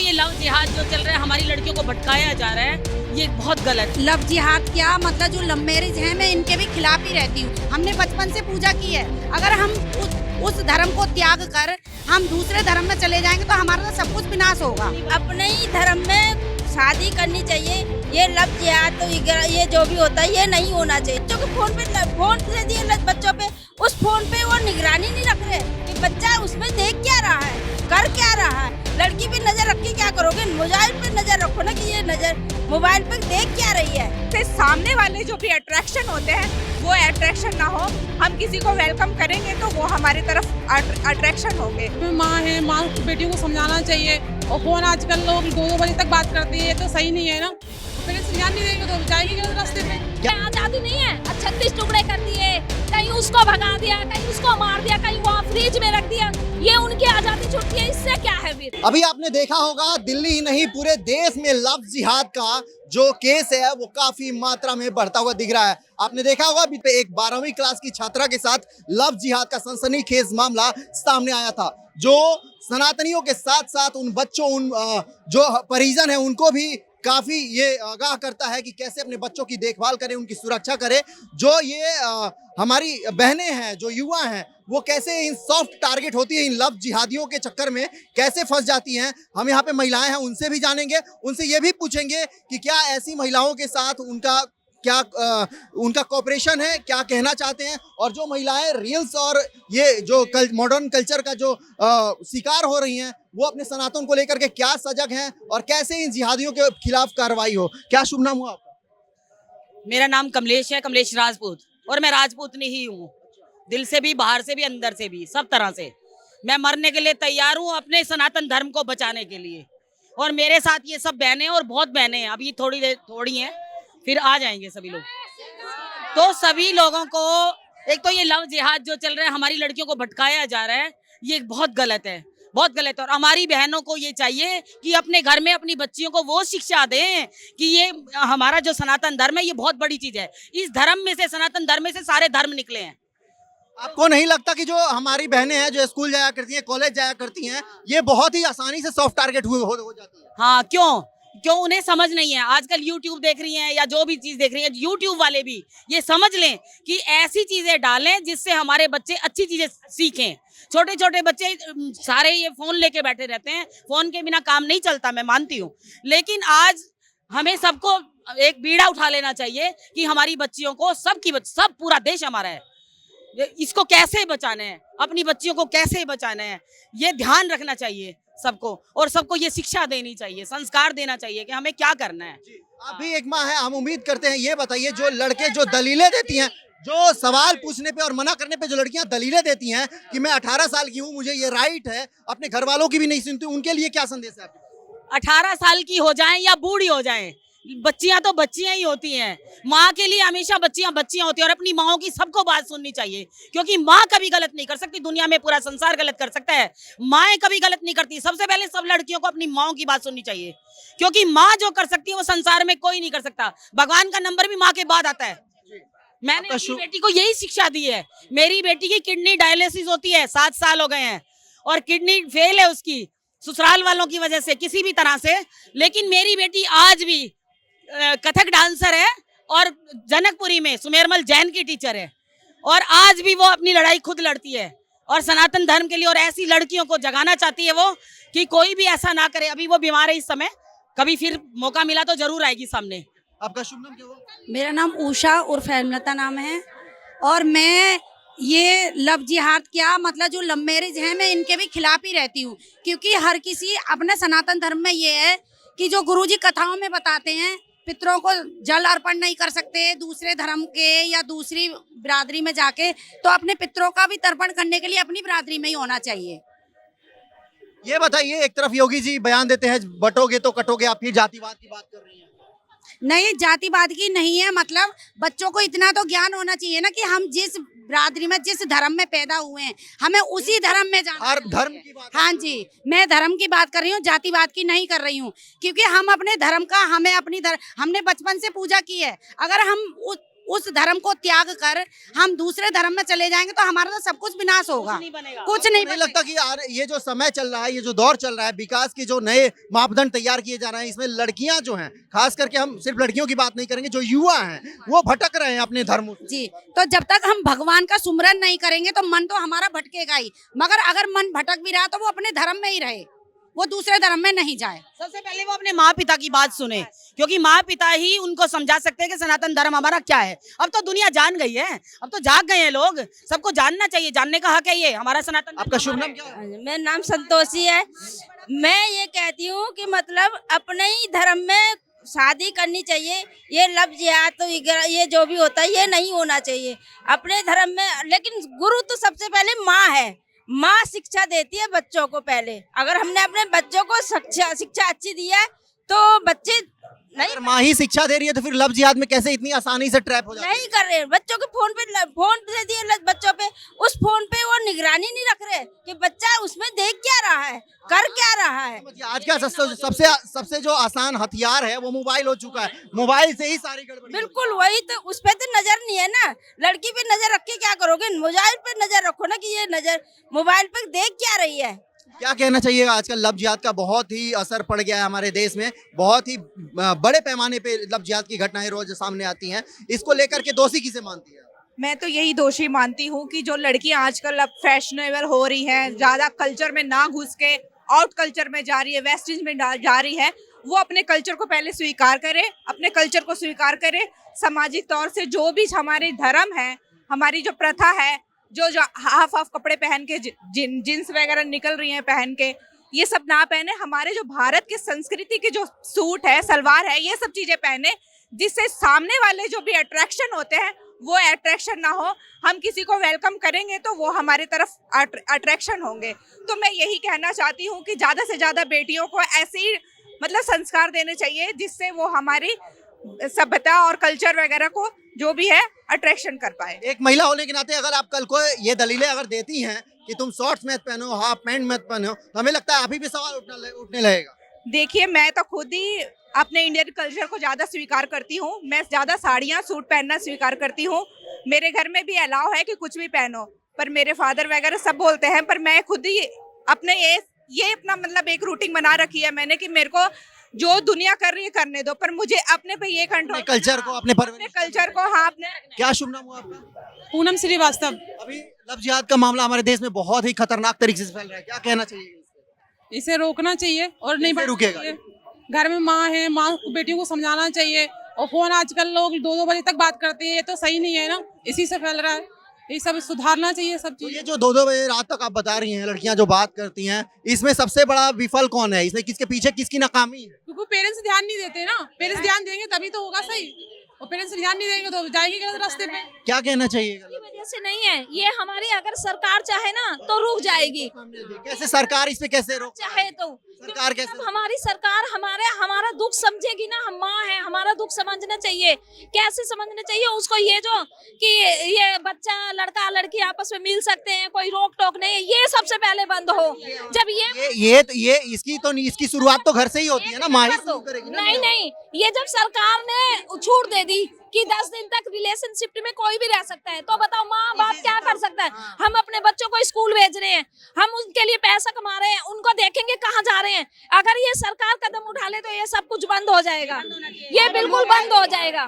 ये लव जिहाद जो चल रहा है, हमारी लड़कियों को भटकाया जा रहा है, ये बहुत गलत। लव जिहाद क्या मतलब, जो लव मैरिज है मैं इनके भी खिलाफ ही रहती हूँ। हमने बचपन से पूजा की है। अगर हम उस धर्म को त्याग कर हम दूसरे धर्म में चले जाएंगे तो हमारा तो सब कुछ विनाश होगा। अपने ही धर्म में शादी करनी चाहिए। ये लव जिहाद तो ये जो भी होता है ये नहीं होना चाहिए। बच्चों को फोन दे दिए बच्चों पे, उस फोन पे वो निगरानी नहीं रख रहे कि बच्चा उसमें देख क्या रहा है, कर क्या रहा है। लड़की पे नजर रख के क्या करोगे, मोबाइल पे नजर रखो ना कि ये नजर मोबाइल पे देख क्या रही है। तो सामने वाले जो भी अट्रैक्शन होते हैं वो अट्रैक्शन ना हो। हम किसी को वेलकम करेंगे तो वो हमारी तरफ अट्रैक्शन होंगे। माँ है, माँ बेटियों को समझाना चाहिए। और फोन आजकल लोग 2-2 बजे तक बात करते हैं, ये तो सही नहीं है ना। पहले समझा नहीं देंगे तो जाएगी किस रास्ते पे। आजादी नहीं है, 36 टुकड़े कर दिए, कहीं उसको भगा दिया, कहीं उसको मार दिया, कहीं वहाँ फ्रिज में रख दिया। ये उनकी आजादी छुट्टी है, इससे क्या है फिर। अभी आपने देखा होगा दिल्ली ही नहीं पूरे देश में लव जिहाद का जो केस है वो काफी मात्रा में बढ़ता हुआ दिख रहा है। आपने देखा होगा अभी पे एक 12वीं क्लास की छात्रा के साथ लव जिहाद का सनसनीखेज मामला सामने आया था, जो सनातनियों के साथ साथ उन बच्चों जो परिजन है उनको भी काफी ये आगाह करता है कि कैसे अपने बच्चों की देखभाल करें, उनकी सुरक्षा करें। जो ये हमारी बहनें हैं, जो युवा हैं, वो कैसे इन सॉफ्ट टारगेट होती है, इन लव जिहादियों के चक्कर में कैसे फंस जाती हैं। हम यहाँ पे महिलाएं हैं, उनसे भी जानेंगे, उनसे ये भी पूछेंगे कि क्या ऐसी महिलाओं के साथ उनका कोऑपरेशन है, क्या कहना चाहते हैं। और जो महिलाएं रील्स और ये जो मॉडर्न कल्चर का जो शिकार हो रही हैं, वो अपने सनातन को लेकर के क्या सजग हैं और कैसे इन जिहादियों के खिलाफ कार्रवाई हो। क्या शुभ नाम हुआ आपका? मेरा नाम कमलेश है, कमलेश राजपूत, और मैं राजपूतनी ही हूँ, दिल से भी, बाहर से भी, अंदर से भी, सब तरह से। मैं मरने के लिए तैयार हूँ अपने सनातन धर्म को बचाने के लिए। और मेरे साथ ये सब बहनें और बहुत बहनें हैं, अभी थोड़ी हैं, फिर आ जाएंगे सभी लोग। तो सभी लोगों को, एक तो ये लव जिहाद जो चल रहा है, हमारी लड़कियों को भटकाया जा रहा है, ये बहुत गलत है, बहुत गलत है। और हमारी बहनों को ये चाहिए कि अपने घर में अपनी बच्चियों को वो शिक्षा दें कि ये हमारा जो सनातन धर्म है ये बहुत बड़ी चीज है। इस धर्म में से, सनातन धर्म में से सारे धर्म निकले हैं। आपको नहीं लगता कि जो हमारी बहनें हैं, जो स्कूल जाया करती हैं, कॉलेज जाया करती हैं, ये बहुत ही आसानी से सॉफ्ट टारगेट हो जाती है? हाँ, क्यों उन्हें समझ नहीं है। आजकल YouTube देख रही हैं या जो भी चीज देख रही हैं, YouTube वाले भी ये समझ लें कि ऐसी चीजें डालें जिससे हमारे बच्चे अच्छी चीजें सीखें। छोटे छोटे बच्चे सारे ये फोन लेके बैठे रहते हैं, फोन के बिना काम नहीं चलता, मैं मानती हूँ। लेकिन आज हमें सबको एक बीड़ा उठा लेना चाहिए कि हमारी बच्चियों को, सब पूरा देश हमारा है, इसको कैसे बचाना है, अपनी बच्चियों को कैसे बचाना है, ये ध्यान रखना चाहिए सबको। और सबको ये शिक्षा देनी चाहिए, संस्कार देना चाहिए कि हमें क्या करना है। आप भी एक माँ है, हम उम्मीद करते हैं। ये बताइए, जो लड़के जो दलीलें देती हैं, जो सवाल पूछने पे और मना करने पे जो लड़कियां दलीलें देती हैं कि मैं 18 साल की हूँ, मुझे ये राइट है, अपने घर वालों की भी नहीं सुनती, उनके लिए क्या संदेश है आपका? 18 साल की हो जाएं या बूढ़ी हो जाएं, बच्चियां तो बच्चियां ही होती हैं। माँ के लिए हमेशा बच्चियां होती हैं, और अपनी माँओं की सबको बात सुननी चाहिए, क्योंकि माँ कभी गलत नहीं कर सकती। दुनिया में पूरा संसार गलत कर सकता है, माएँ कभी गलत नहीं करती। सबसे पहले सब लड़कियों को अपनी माँओं की बात सुननी चाहिए, क्योंकि माँ जो कर सकती है वो संसार में कोई नहीं कर सकता। भगवान का नंबर भी माँ के बाद आता है। मैंने अपनी बेटी को यही शिक्षा दी है। मेरी बेटी की किडनी डायलिसिस होती है, 7 साल हो गए हैं, और किडनी फेल है उसकी, ससुराल वालों की वजह से, किसी भी तरह से। लेकिन मेरी बेटी आज भी कथक डांसर है और जनकपुरी में सुमेरमल जैन की टीचर है, और आज भी वो अपनी लड़ाई खुद लड़ती है और सनातन धर्म के लिए। और ऐसी लड़कियों को जगाना चाहती है वो कि कोई भी ऐसा ना करे। अभी वो बीमार है इस समय, कभी फिर मौका मिला तो जरूर आएगी सामने। आपका शुभ नाम क्या हुआ? मेरा नाम उषा उर्फ हेमलता नाम है। और मैं ये लव जिहाद क्या मतलब, जो लव मैरिज है मैं इनके भी खिलाफ ही रहती हूँ। क्योंकि हर किसी अपने सनातन धर्म में ये है कि जो गुरुजी कथाओं में बताते हैं, पितरों को जल अर्पण नहीं कर सकते दूसरे धर्म के या दूसरी बिरादरी में जाके, तो अपने पितरों का भी तर्पण करने के लिए अपनी बिरादरी में ही होना चाहिए। ये बताइए, एक तरफ योगी जी बयान देते हैं बटोगे तो कटोगे, आप फिर जातिवाद की बात कर रही हैं। नहीं, जातिवाद की नहीं है, मतलब बच्चों को इतना तो ज्ञान होना चाहिए ना कि हम जिस बिरादरी में, जिस धर्म में पैदा हुए हैं, हमें उसी धर्म में जाना। हर धर्म की बात। हाँ जी, मैं धर्म की बात कर रही हूँ, जातिवाद की नहीं कर रही हूँ। क्योंकि हम अपने धर्म का, हमने बचपन से पूजा की है। अगर हम उस धर्म को त्याग कर हम दूसरे धर्म में चले जाएंगे तो हमारा तो सब कुछ विनाश होगा, कुछ नहीं नहीं लगता कि यार ये जो समय चल रहा है, ये जो दौर चल रहा है, विकास के जो नए मापदंड तैयार किए जा रहे हैं, इसमें लड़कियां जो हैं, खास करके हम सिर्फ लड़कियों की बात नहीं करेंगे, जो युवा हैं वो भटक रहे हैं अपने धर्म से। जी। तो जब तक हम भगवान का सुमरन नहीं करेंगे तो मन तो हमारा भटकेगा ही, मगर अगर मन भटक भी रहा तो वो अपने धर्म में ही रहे, वो दूसरे धर्म में नहीं जाए। सबसे पहले वो अपने माँ पिता की बात सुने, क्योंकि माँ पिता ही उनको समझा सकते हैं कि सनातन धर्म हमारा क्या है। अब तो दुनिया जान गई है, अब तो जाग गए हैं लोग, सबको जानना चाहिए, जानने का हक है ये हमारा सनातन। आपका शुभ नाम क्या है? मेरा नाम संतोषी है। मैं ये कहती हूँ कि मतलब अपने ही धर्म में शादी करनी चाहिए। ये लव जिहाद तो ये जो भी होता है ये नहीं होना चाहिए अपने धर्म में। लेकिन गुरु तो सबसे पहले माँ है, माँ शिक्षा देती है बच्चों को। पहले अगर हमने अपने बच्चों को शिक्षा अच्छी दी है तो बच्चे अगर माँ ही शिक्षा दे रही है तो फिर लव जिहाद में कैसे इतनी आसानी से ट्रैप हो जाते हैं? नहीं कर रहे। बच्चों के फोन दे दिए बच्चों पे, उस फोन पे वो निगरानी नहीं रख रहे कि बच्चा उसमें देख क्या रहा है, कर क्या रहा है। आज का सबसे जो आसान हथियार है वो मोबाइल हो चुका है, मोबाइल से ही सारी गड़बड़ी। बिल्कुल वही तो, उस पे तो नजर नहीं है ना। लड़की पे नजर रख के क्या करोगे, मोबाइल पे नजर रखो ना कि ये नजर मोबाइल पे देख क्या रही है। क्या कहना चाहिएगा? आजकल लव जिहाद का बहुत ही असर पड़ गया है हमारे देश में, बहुत ही बड़े पैमाने पे लव जिहाद की घटनाएं रोज सामने आती हैं। इसको लेकर के दोषी किसे मानती है? मैं तो यही दोषी मानती हूँ कि जो लड़कियां आजकल अब फैशनेबल हो रही हैं, ज्यादा कल्चर में ना घुस के आउट कल्चर में जा रही है, वेस्टर्न में जा रही है, वो अपने कल्चर को पहले स्वीकार करे, अपने कल्चर को स्वीकार करे। सामाजिक तौर से जो भी हमारे धर्म है, हमारी जो प्रथा है, जो हाफ कपड़े पहन के जींस वगैरह निकल रही हैं पहन के, ये सब ना पहने। हमारे जो भारत के संस्कृति के जो सूट है, सलवार है, ये सब चीजें पहने, जिससे सामने वाले जो भी अट्रैक्शन होते हैं वो अट्रैक्शन ना हो। हम किसी को वेलकम करेंगे तो वो हमारे तरफ अट्रैक्शन होंगे। तो मैं यही कहना चाहती हूँ कि ज्यादा से ज्यादा बेटियों को ऐसे ही मतलब संस्कार देने चाहिए जिससे वो हमारी सभ्यता और कल्चर वगैरह को जो भी है अट्रैक्शन कर पाए। एक महिला होने के नाते अगर आप कल को ये दलीलें अगर देती हैं कि तुम शॉर्ट्स मत पहनो, हाफ पैंट मत पहनो, तो हमें लगता है अभी भी सवाल उठने लगेगा। देखिए, मैं तो खुद ही अपने इंडियन कल्चर को ज्यादा स्वीकार करती हूँ। मैं ज्यादा साड़ियाँ सूट पहनना स्वीकार करती हूँ। मेरे घर में भी अलाउ है कि कुछ भी पहनो, पर मेरे फादर वगैरह सब बोलते हैं, पर मैं खुद ही अपने ये अपना मतलब एक रूटीन बना रखी है मैंने कि मेरे को जो दुनिया कर रही है करने दो, पर मुझे अपने पे ये कंट्रोल, कल्चर को, अपने कल्चर को। हाँ, अपने। क्या शुभ नाम हुआ आपका? पूनम श्रीवास्तव। अभी लव जिहाद का मामला हमारे देश में बहुत ही खतरनाक तरीके से फैल रहा है, क्या कहना चाहिए? इसे रोकना चाहिए और नहीं कैसे रुकेगा? घर में माँ है, माँ बेटियों को समझाना चाहिए। और फोन आजकल लोग 2-2 बजे तक बात करते हैं, ये तो सही नहीं है ना, इसी से फैल रहा है। ये सब सुधारना चाहिए सब तो चीज। ये जो 2-2 बजे रात तक आप बता रही हैं लड़कियां जो बात करती हैं, इसमें सबसे बड़ा विफल कौन है? इसमें किसके पीछे किसकी नाकामी है? क्योंकि पेरेंट्स ध्यान नहीं देते ना, पेरेंट्स ध्यान देंगे तभी तो होगा सही, और पेरेंट्स ध्यान नहीं देंगे तो जाएंगे गलत रास्ते पे। क्या कहना चाहिए? की वजह से नहीं है ये, हमारी अगर सरकार चाहे ना तो रुक जाएगी। कैसे सरकार इस पे कैसे रोक चाहे तो सरकार कैसे? जब हमारी सरकार हमारा दुख समझेगी ना, हम माँ है, हमारा दुख समझना चाहिए। कैसे समझना चाहिए उसको? ये जो कि ये बच्चा लड़का लड़की आपस में मिल सकते हैं, कोई रोक टोक नहीं है, ये सबसे पहले बंद हो। जब ये इसकी शुरुआत तो घर से ही होती है ना, माँ ही शुरू करेगी ना। नहीं, ये जब सरकार ने छूट दे दी कि 10 दिन तक रिलेशनशिप में कोई भी रह सकता है, तो बताओ माँ बाप क्या कर सकता है? हम अपने बच्चों को स्कूल भेज रहे हैं, हम उनके लिए पैसा कमा रहे हैं, उनको देखेंगे कहाँ जा रहे हैं। अगर ये सरकार कदम उठा ले तो ये सब कुछ बंद हो जाएगा, ये बिल्कुल बंद हो जाएगा।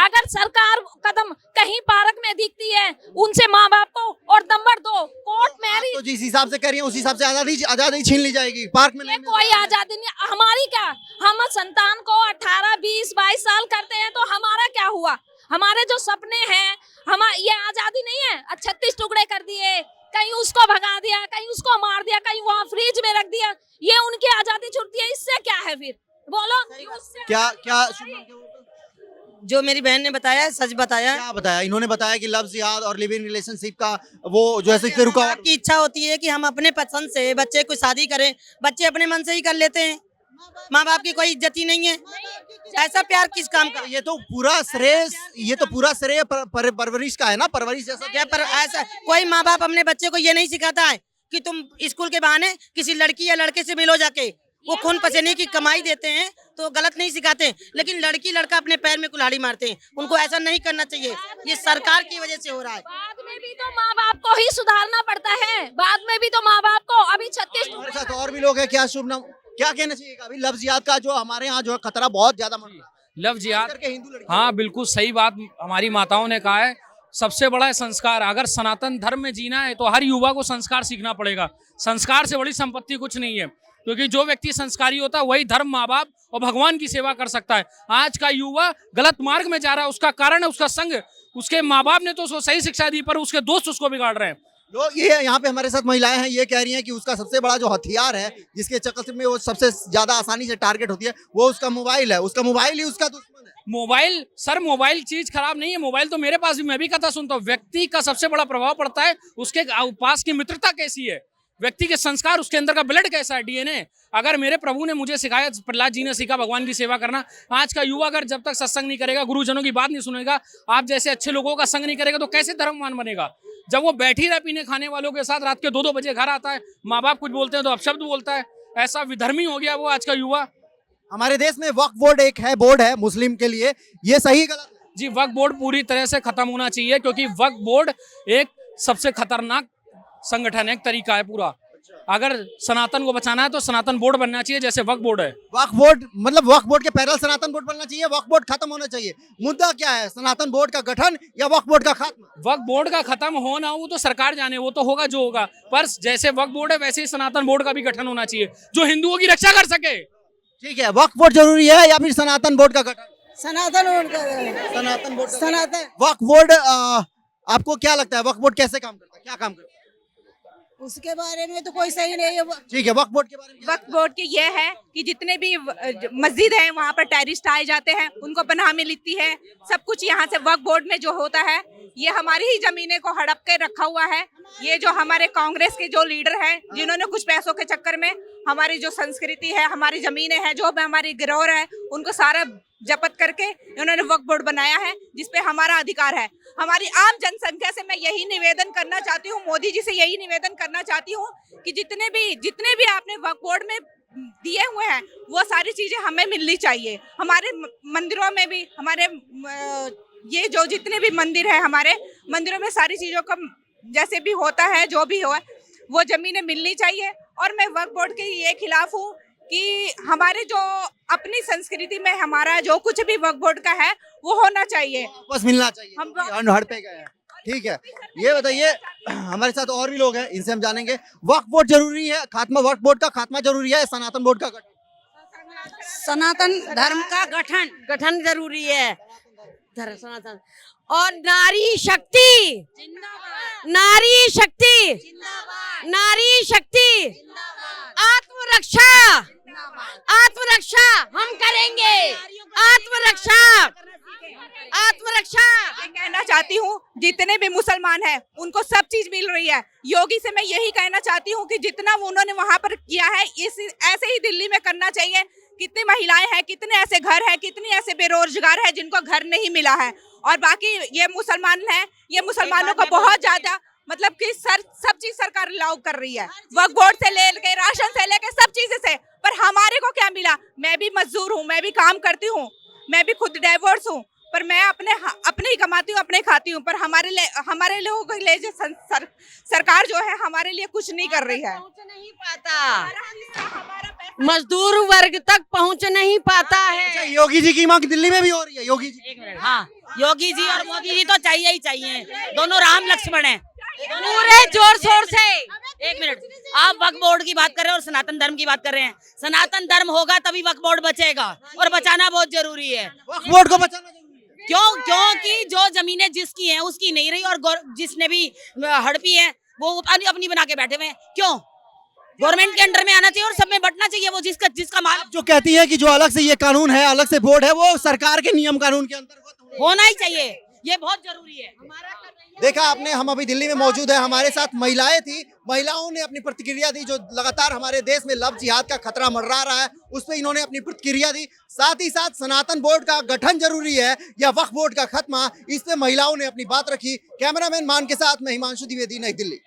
अगर सरकार कदम कहीं पार्क में दिखती है, उनसे माँ बाप को और नंबर 2 कोर्ट मैरिज, तो जिस हिसाब से कर रही है उस हिसाब से आजादी छीन ली जाएगी। पार्क में कोई आजादी नहीं हमारी। क्या हम संतान को 18, 20, 22 साल करते हैं तो हमारा क्या हुआ? हमारे जो सपने हैं, ये आजादी नहीं है। 36 टुकड़े कर दिए, कहीं उसको भगा दिया, कहीं उसको मार दिया, कहीं वहाँ फ्रिज में रख दिया, ये उनकी आजादी छुटती है। इससे क्या है फिर? बोलो क्या जो मेरी बहन ने बताया सच बताया। क्या बताया? इन्होंने बताया कि लव जिहाद और लिव इन रिलेशनशिप का वो जो ऐसे रुका आपकी इच्छा होती है कि हम अपने पसंद से बच्चे को शादी करें, बच्चे अपने मन से ही कर लेते हैं, माँ बाप की कोई इज्जत ही नहीं है। ऐसा प्यार किस काम का? ये तो पूरा श्रेय परवरिश का है ना, परवरिश जैसा। क्या पर ऐसा कोई माँ बाप अपने बच्चे को ये नहीं सिखाता है कि तुम स्कूल के बहाने किसी लड़की या लड़के से मिलो जाके, वो खून पसीने की कमाई देते हैं तो गलत नहीं सिखाते, लेकिन लड़की लड़का अपने पैर में कुल्हाड़ी मारते हैं, उनको ऐसा नहीं करना चाहिए। ये सरकार की वजह से हो रहा है। बाद में भी तो माँ बाप को ही सुधारना पड़ता है, बाद में भी तो माँ बाप को। अभी 36 हमारे साथ और भी लोग हैं। क्या शुभ नाम, क्या कहना चाहिए अभी लव जिहाद का जो हमारे यहाँ जो है खतरा बहुत ज्यादा मंड रहा है, लव जिहाद, करके हिंदू लड़की। हाँ बिल्कुल सही बात हमारी माताओं ने कहा है। सबसे बड़ा है संस्कार। अगर सनातन धर्म में जीना है तो हर युवा को संस्कार सीखना पड़ेगा। संस्कार से बड़ी संपत्ति कुछ नहीं है, क्योंकि जो व्यक्ति संस्कारी होता है वही धर्म, माँ बाप और भगवान की सेवा कर सकता है। आज का युवा गलत मार्ग में जा रहा है, उसका कारण है उसका संग। उसके माँ बाप ने तो उसको सही शिक्षा दी, पर उसके दोस्त उसको बिगाड़ रहे हैं। लोग ये यहाँ पे हमारे साथ महिलाएं हैं, ये कह रही हैं कि उसका सबसे बड़ा जो हथियार है जिसके चक्कर में वो सबसे ज्यादा आसानी से टारगेट होती है, वो उसका मोबाइल है। उसका मोबाइल ही उसका दुश्मन है। मोबाइल, सर मोबाइल चीज खराब नहीं है। मोबाइल तो मेरे पास भी, मैं भी कथा सुनता हूँ। व्यक्ति का सबसे बड़ा प्रभाव पड़ता है उसके पास की मित्रता कैसी है, व्यक्ति के संस्कार, उसके अंदर का ब्लड कैसा है, डीएनए। अगर मेरे प्रभु ने मुझे सिखाया, प्रहलाद जी ने सीखा भगवान की सेवा करना, आज का युवा अगर जब तक सत्संग नहीं करेगा, गुरुजनों की बात नहीं सुनेगा, आप जैसे अच्छे लोगों का संग नहीं करेगा, तो कैसे धर्मवान बनेगा। जब वो बैठी रहे पीने खाने वालों के साथ, रात के 2-2 बजे घर आता है, माँ बाप कुछ बोलते हैं तो अपशब्द बोलता है, ऐसा विधर्मी हो गया वो आज का युवा। हमारे देश में वक्फ बोर्ड एक है, बोर्ड है मुस्लिम के लिए, ये सही गलत है? जी, वक्फ बोर्ड पूरी तरह से खत्म होना चाहिए, क्योंकि वक्फ बोर्ड एक सबसे खतरनाक संगठन है, एक तरीका है पूरा। अगर सनातन को बचाना है तो सनातन बोर्ड बनना चाहिए, जैसे वक्फ बोर्ड है। वक्फ बोर्ड मतलब वक्फ बोर्ड के पैरल सनातन बोर्ड बनना चाहिए, वक्फ बोर्ड खत्म होना चाहिए। मुद्दा क्या है, सनातन बोर्ड का गठन या वक्फ बोर्ड का खात्मा? वक्फ बोर्ड का खत्म होना वो तो सरकार जाने, वो तो होगा जो होगा, पर जैसे वक्फ बोर्ड है वैसे ही सनातन बोर्ड का भी गठन होना चाहिए, जो हिंदुओं की रक्षा कर सके। ठीक है, वक्फ बोर्ड जरूरी है या फिर सनातन बोर्ड का गठन? सनातन सनातन बोर्ड। सनातन वक्फ बोर्ड आपको क्या लगता है, वक्फ बोर्ड कैसे काम करता है, क्या काम करता है? उसके बारे में तो कोई सही नहीं है। ठीक है, वक्फ बोर्ड के बारे में वक्फ बोर्ड के ये है कि जितने भी मस्जिद है वहाँ पर टेररिस्ट आए जाते हैं, उनको पनाह मिलती है, सब कुछ यहाँ से वक्फ बोर्ड में जो होता है, ये हमारी ही जमीनें को हड़प के रखा हुआ है। ये जो हमारे कांग्रेस के जो लीडर हैं, जिन्होंने कुछ पैसों के चक्कर में हमारी जो संस्कृति है, हमारी जमीनें हैं, जो भी हमारी गिरोह है, उनको सारा जब्त करके उन्होंने वक्फ बोर्ड बनाया है, जिसपे हमारा अधिकार है। हमारी आम जनसंख्या से मैं यही निवेदन करना चाहती हूँ, मोदी जी से यही निवेदन करना चाहती हूँ कि जितने भी आपने वक्फ बोर्ड में दिए हुए हैं, वो सारी चीजें हमें मिलनी चाहिए। हमारे मंदिरों में भी, हमारे ये जो जितने भी मंदिर है, हमारे मंदिरों में सारी चीजों का जैसे भी होता है, जो भी हो, वो जमीनें मिलनी चाहिए। और मैं वक्फ बोर्ड के ये खिलाफ हूँ कि हमारे जो अपनी संस्कृति में हमारा जो कुछ भी वक्फ बोर्ड का है वो होना चाहिए, बस मिलना चाहिए। हम हड़ पे गए हैं। ठीक है, ये बताइए, हमारे साथ और भी लोग हैं, इनसे हम जानेंगे, वक्फ बोर्ड जरूरी है, खात्मा वक्फ बोर्ड का खात्मा जरूरी है, सनातन बोर्ड का गठन? सनातन धर्म का गठन जरूरी है, सनातन। और नारी शक्ति, नारी शक्ति, नारी शक्ति, आत्मरक्षा, आत्मरक्षा हम करेंगे, आत्मरक्षा, आत्मरक्षा। मैं कहना चाहती हूँ जितने भी मुसलमान हैं उनको सब चीज मिल रही है। योगी से मैं यही कहना चाहती हूँ कि जितना उन्होंने वहाँ पर किया है, इस ऐसे ही दिल्ली में करना चाहिए। कितनी महिलाएं हैं, कितने ऐसे घर हैं, कितनी ऐसे बेरोजगार हैं जिनको घर नहीं मिला है। और बाकी ये मुसलमान हैं, ये मुसलमानों को बहुत ज्यादा मतलब कि सब चीज सरकार लागू कर रही है, वक्फ बोर्ड से लेके, राशन से लेके, सब चीजें से। पर हमारे को क्या मिला? मैं भी मजदूर हूँ, मैं भी काम करती हूँ, मैं भी खुद डाइवोर्स हूँ, पर मैं अपने ही कमाती हूँ, अपने खाती हूँ। पर हमारे लोगों के लिए जो सरकार जो है हमारे लिए कुछ नहीं कर रही है। पहुंच नहीं पाता, मजदूर वर्ग तक पहुंच नहीं पाता है। योगी जी की मांग दिल्ली में भी हो रही है। योगी जी, एक मिनट, हाँ, योगी जी और मोदी जी तो चाहिए ही चाहिए, दोनों राम लक्ष्मण हैं, पूरे जोर शोर से। एक मिनट, आप वक्फ बोर्ड की बात कर रहे हैं और सनातन धर्म की बात कर रहे हैं। सनातन धर्म होगा तभी वक्फ बोर्ड बचेगा, और बचाना बहुत जरूरी है। वक्फ बोर्ड को बचाना जरूरी है। क्योंकि जो जमीनें जिसकी हैं उसकी नहीं रही, और जिसने भी हड़पी है वो अपनी बना के बैठे हुए हैं। क्यों? गवर्नमेंट के अंडर में आना चाहिए और सब में बंटना चाहिए। वो जिसका माल जो कहती है कि जो अलग से ये कानून है, अलग से बोर्ड है, वो सरकार के नियम कानून के अंतर्गत होना ही चाहिए, ये बहुत जरूरी है। देखा आपने, हम अभी दिल्ली में मौजूद है, हमारे साथ महिलाएं थी, महिलाओं ने अपनी प्रतिक्रिया दी। जो लगातार हमारे देश में लव जिहाद का खतरा मंडरा रहा है, उस पर इन्होंने अपनी प्रतिक्रिया दी। साथ ही साथ सनातन बोर्ड का गठन जरूरी है या वक्फ बोर्ड का खात्मा, इस पे महिलाओं ने अपनी बात रखी। कैमरामैन मान के साथ मैं हिमांशु द्विवेदी, नई दिल्ली।